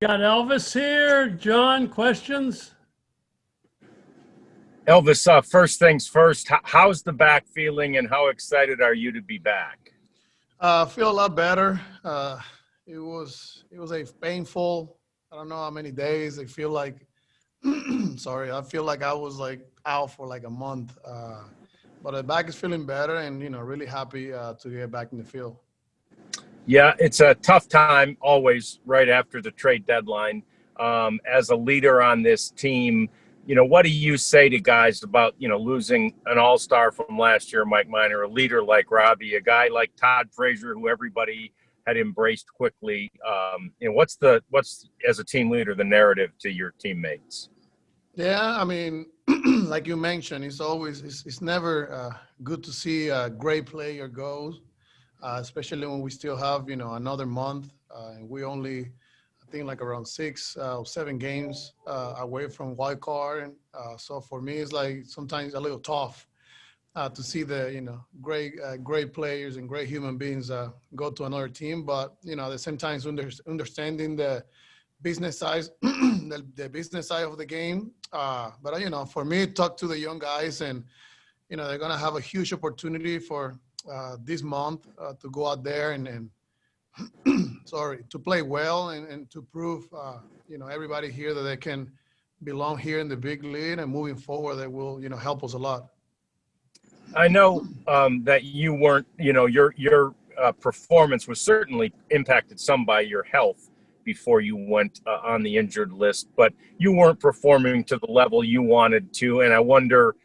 Got Elvis here. John, questions? Elvis, first things first, how's the back feeling and how excited are you to be back? I feel a lot better. It was a painful. I don't know how many days. I feel like sorry. I feel like I was like out for like a month. But the back is feeling better, and really happy to get back in the field. Yeah, it's a tough time always right after the trade deadline. As a leader on this team, what do you say to guys about, losing an all-star from last year, Mike Minor, a leader like Robbie, a guy like Todd Frazier, who everybody had embraced quickly? What's as a team leader, the narrative to your teammates? Yeah, I mean, like you mentioned, it's never good to see a great player go, especially when we still have another month, and we only I think like around 6 or 7 games away from wild card. And so for me, it's like sometimes a little tough to see the great players and great human beings go to another team. But at the same time, understanding the business side, the business side of the game. But for me, talk to the young guys, and they're gonna have a huge opportunity for this month to go out there and sorry, to play well and to prove everybody here that they can belong here in the big league, and moving forward, that will help us a lot. I know that you weren't, your performance was certainly impacted some by your health before you went on the injured list, but you weren't performing to the level you wanted to. And I wonder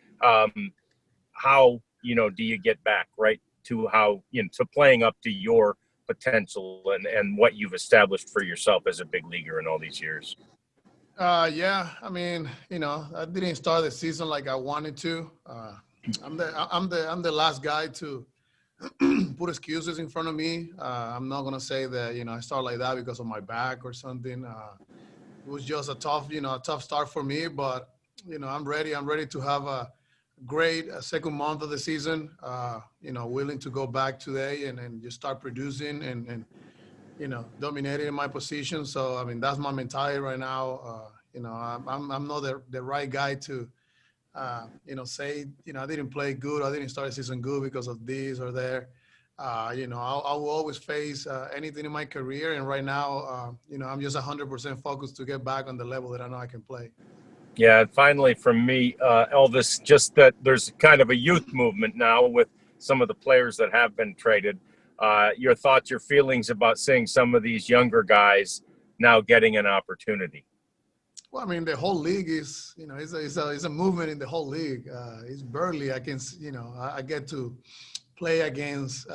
how, do you get back right to how, to playing up to your potential and what you've established for yourself as a big leaguer in all these years? Yeah, I mean, I didn't start the season like I wanted to. I'm the last guy to put excuses in front of me. I'm not gonna say that I start like that because of my back or something. It was just a tough start for me. But I'm ready. I'm ready to have a great second month of the season. Willing to go back today and just start producing and dominating in my position. So I mean, that's my mentality right now. I'm not the right guy to say, I didn't play good, I didn't start the season good because of this or there. I will always face anything in my career. And right now, I'm just 100% focused to get back on the level that I know I can play. Yeah, and finally from me, Elvis, just that there's kind of a youth movement now with some of the players that have been traded. Your thoughts, your feelings about seeing some of these younger guys now getting an opportunity? Well, I mean, the whole league is, it's a movement in the whole league. It's barely, I get to play against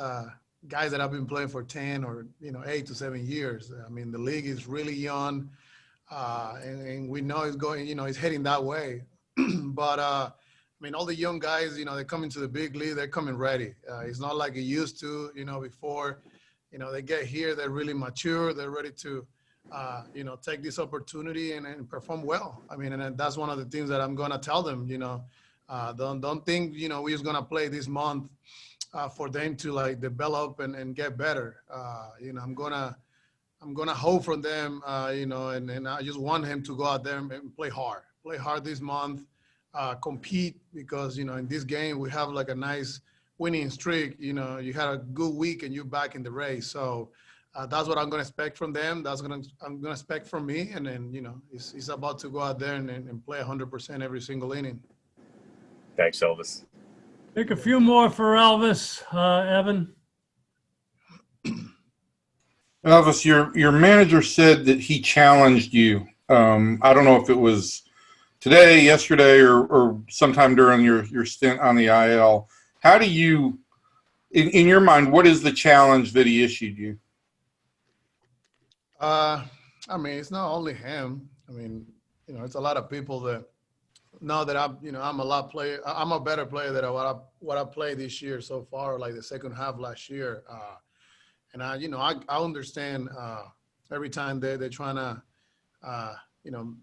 guys that have been playing for 10 or 8 to 7 years. I mean, the league is really young, and we know it's going, it's heading that way. But I mean, all the young guys, they're coming to the big league. They're coming ready. It's not like it used to, before. They get here, they're really mature. They're ready to, take this opportunity and perform well. I mean, and that's one of the things that I'm gonna tell them. Don't think we're just gonna play this month for them to like develop and get better. I'm gonna hope from them, and I just want him to go out there and play hard this month, compete, because in this game we have like a nice winning streak. You had a good week and you're back in the race. So that's what I'm gonna expect from them. I'm gonna expect from me, and then it's about to go out there and play 100% every single inning. Thanks, Elvis. Take a few more for Elvis, Evan. Elvis, your manager said that he challenged you. I don't know if it was today, yesterday, or sometime during your stint on the IL. How do you, in your mind, what is the challenge that he issued you? I mean, it's not only him. I mean, it's a lot of people that know that I'm a better player than what I played this year so far, like the second half last year. And I understand every time they're trying to, you know,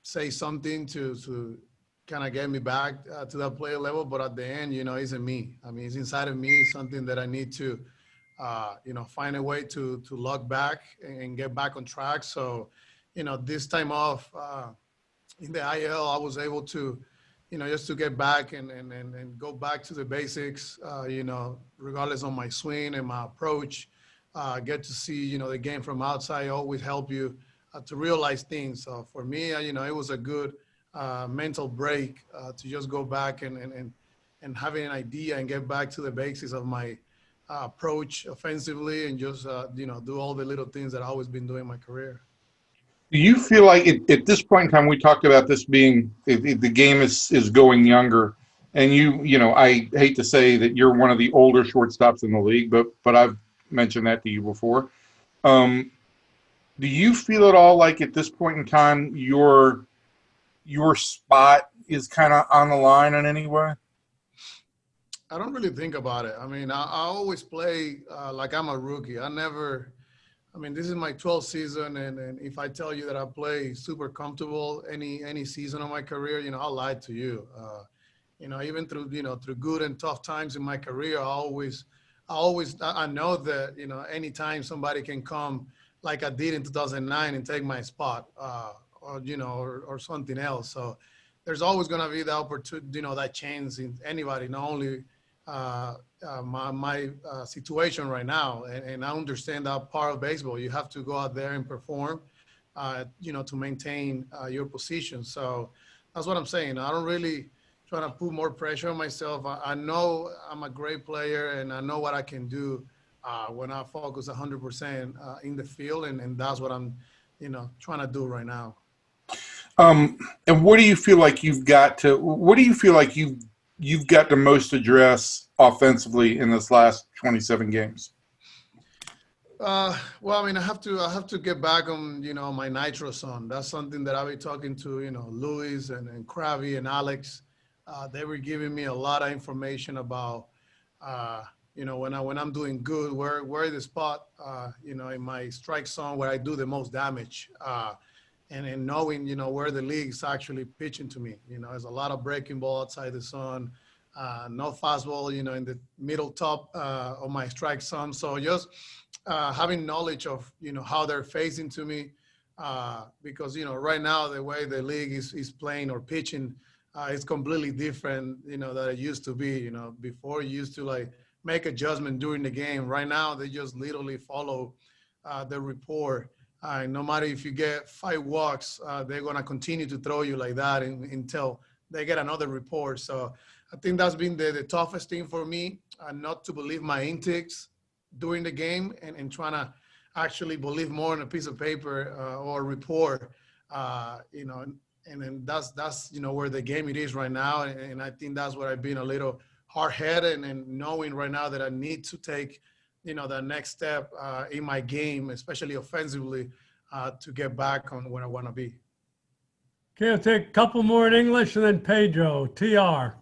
say something to kind of get me back to that player level. But at the end, it's in me. I mean, it's inside of me. It's something that I need to, find a way to look back and get back on track. So, this time off in the IL, I was able to, just to get back and go back to the basics, regardless of my swing and my approach, get to see, the game from outside always help you to realize things. So for me, it was a good mental break to just go back and having an idea and get back to the basics of my approach offensively and just, do all the little things that I've always been doing in my career. Do you feel like at this point in time, we talked about this being the game is going younger, and I hate to say that you're one of the older shortstops in the league, but I've mentioned that to you before. Do you feel at all like at this point in time your spot is kind of on the line in any way? I don't really think about it. I mean, I always play like I'm a rookie. This is my 12th season, and if I tell you that I play super comfortable any season of my career, I'll lie to you. Even through good and tough times in my career, I know that, anytime somebody can come like I did in 2009 and take my spot, or something else. So there's always going to be the opportunity, that chance in anybody, not only my situation right now, and I understand that part of baseball. You have to go out there and perform, to maintain your position. So that's what I'm saying. I don't really try to put more pressure on myself. I know I'm a great player, and I know what I can do when I focus 100% in the field, and that's what I'm, trying to do right now. And what do you feel like you've got to? What do you feel like you've got the most address offensively in this last 27 games? I have to get back on, my nitro zone. That's something that I'll be talking to, Luis and Kravi and Alex. They were giving me a lot of information about, when I'm doing good, where the spot, in my strike zone where I do the most damage. And knowing, where the league's actually pitching to me. There's a lot of breaking ball outside the zone, no fastball, in the middle top of my strike zone. So just having knowledge of, how they're facing to me, because, right now the way the league is playing or pitching is completely different, than it used to be. Before you used to like make adjustment during the game. Right now they just literally follow the report. No matter if you get 5 walks, they're going to continue to throw you like that until they get another report. So I think that's been the toughest thing for me, not to believe my intakes during the game and trying to actually believe more on a piece of paper or a report, and then that's where the game it is right now. And I think that's where I've been a little hard-headed and knowing right now that I need to take the next step in my game, especially offensively, to get back on where I want to be. Okay, I'll take a couple more in English and then Pedro, TR.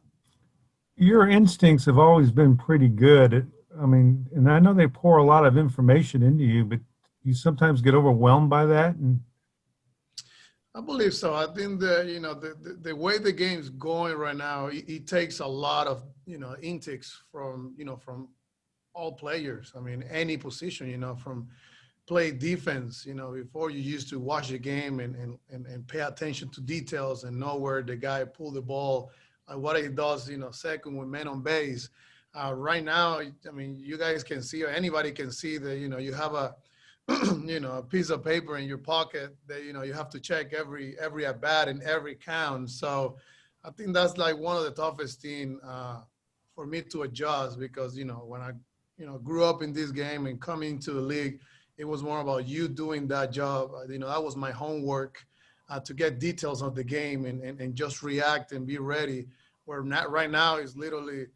Your instincts have always been pretty good. And I know they pour a lot of information into you, but you sometimes get overwhelmed by that. And I believe so. I think that, the way the game's going right now, it takes a lot of, intakes from all players. Any position, from play defense, before you used to watch the game and pay attention to details and know where the guy pulled the ball, what he does, second with men on base. Right now, you guys can see, or anybody can see that, you have a, a piece of paper in your pocket that, you have to check every at bat and every count. So I think that's like one of the toughest thing for me to adjust, because, when I, grew up in this game and coming into the league, it was more about you doing that job. That was my homework, to get details of the game and just react and be ready. Where not right now is literally,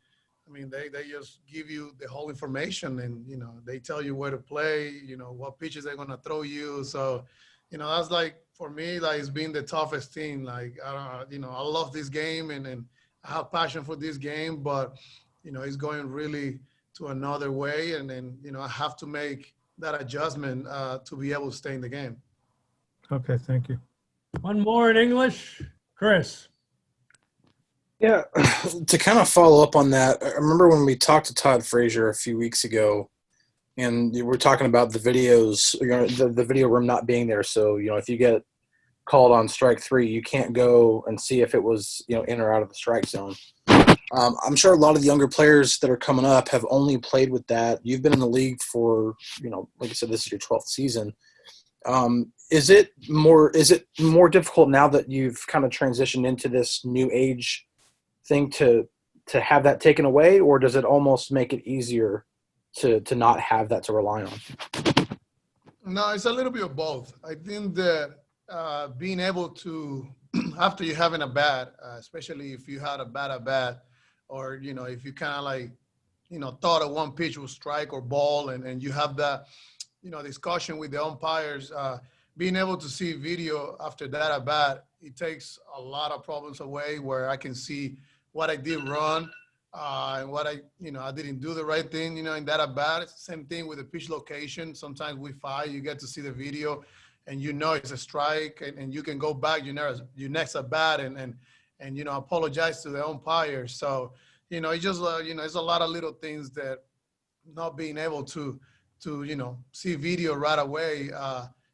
they just give you the whole information and, they tell you where to play, what pitches they're going to throw you. So, that's like, for me, like, it's been the toughest thing. Like, I love this game and I have passion for this game, but, it's going really to another way. And then, I have to make that adjustment to be able to stay in the game. okay, thank you. One more in English, Chris. Yeah, to kind of follow up on that, I remember when we talked to Todd Frazier a few weeks ago, And you were talking about the videos, the video room not being there. So, if you get called on strike 3, you can't go and see if it was, in or out of the strike zone. I'm sure a lot of the younger players that are coming up have only played with that. You've been in the league for, like I said, this is your 12th season. Is it more difficult now that you've kind of transitioned into this new age thing to have that taken away, or does it almost make it easier to not have that to rely on? No, it's a little bit of both. I think that being able to, after you're having a bat, especially if you had a bad at bat, or, if you kind of like, thought a one pitch was strike or ball, and you have that, discussion with the umpires, being able to see video after that at bat, it takes a lot of problems away, where I can see what I did wrong, and what I didn't do the right thing, in that at bat. It's the same thing with the pitch location. Sometimes we fight, you get to see the video, and it's a strike, and you can go back your next at bat and apologize to the umpire. So it's just it's a lot of little things that not being able to see video right away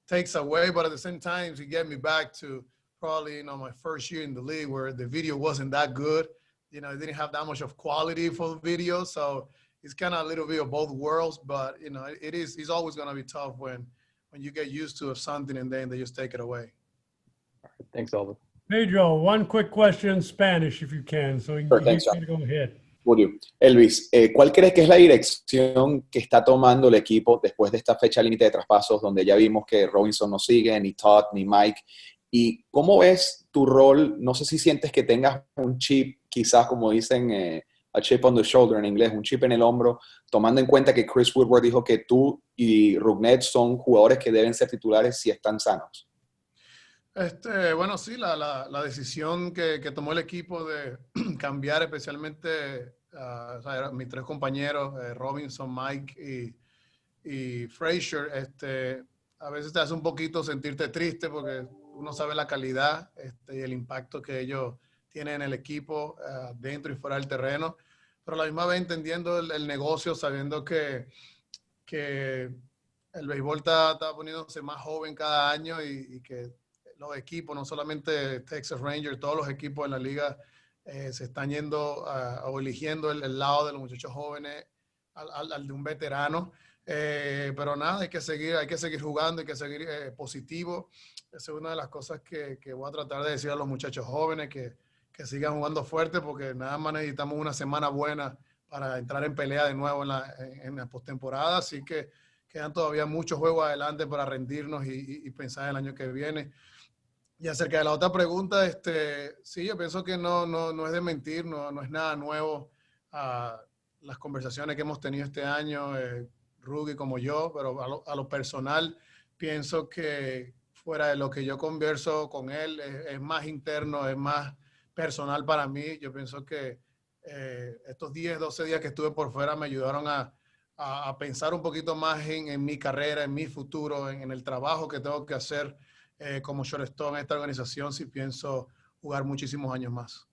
takes away. But at the same time, it get me back to probably my first year in the league, where the video wasn't that good. It didn't have that much of quality for the video. So it's kind of a little bit of both worlds. But it's always going to be tough when you get used to something and then they just take it away. Thanks, Elvis. Pedro, one quick question in Spanish, if you can, so you Sure, can thanks, John. go ahead. Will do. Elvis, ¿cuál crees que es la dirección que está tomando el equipo después de esta fecha límite de traspasos, donde ya vimos que Robinson no sigue, ni Todd, ni Mike? ¿Y cómo ves tu rol? No sé si sientes que tengas un chip, quizás como dicen, a chip on the shoulder en inglés, un chip en el hombro, tomando en cuenta que Chris Woodward dijo que tú y Rougned son jugadores que deben ser titulares si están sanos. Bueno, sí, la decisión que tomó el equipo de cambiar, especialmente mis 3 compañeros, Robinson, Mike y Frazier, a veces te hace un poquito sentirte triste, porque uno sabe la calidad y el impacto que ellos tienen en el equipo, dentro y fuera del terreno, pero a la misma vez entendiendo el negocio, sabiendo que el béisbol está poniéndose más joven cada año, y que los equipos, no solamente Texas Rangers, todos los equipos en la liga se están yendo o eligiendo el lado de los muchachos jóvenes al de un veterano. Pero nada, hay que seguir jugando, hay que seguir positivo. Esa es una de las cosas que voy a tratar de decir a los muchachos jóvenes, que sigan jugando fuerte, porque nada más necesitamos una semana buena para entrar en pelea de nuevo en la postemporada. Así que quedan todavía muchos juegos adelante para rendirnos y pensar en el año que viene. Y acerca de la otra pregunta, sí, yo pienso que no es de mentir, no es nada nuevo las conversaciones que hemos tenido este año, Ruggie como yo, pero a lo personal pienso que fuera de lo que yo converso con él, es más interno, es más personal para mí. Yo pienso que estos 10, 12 días que estuve por fuera me ayudaron a pensar un poquito más en mi carrera, en mi futuro, en el trabajo que tengo que hacer como shortstop en esta organización, si pienso jugar muchísimos años más.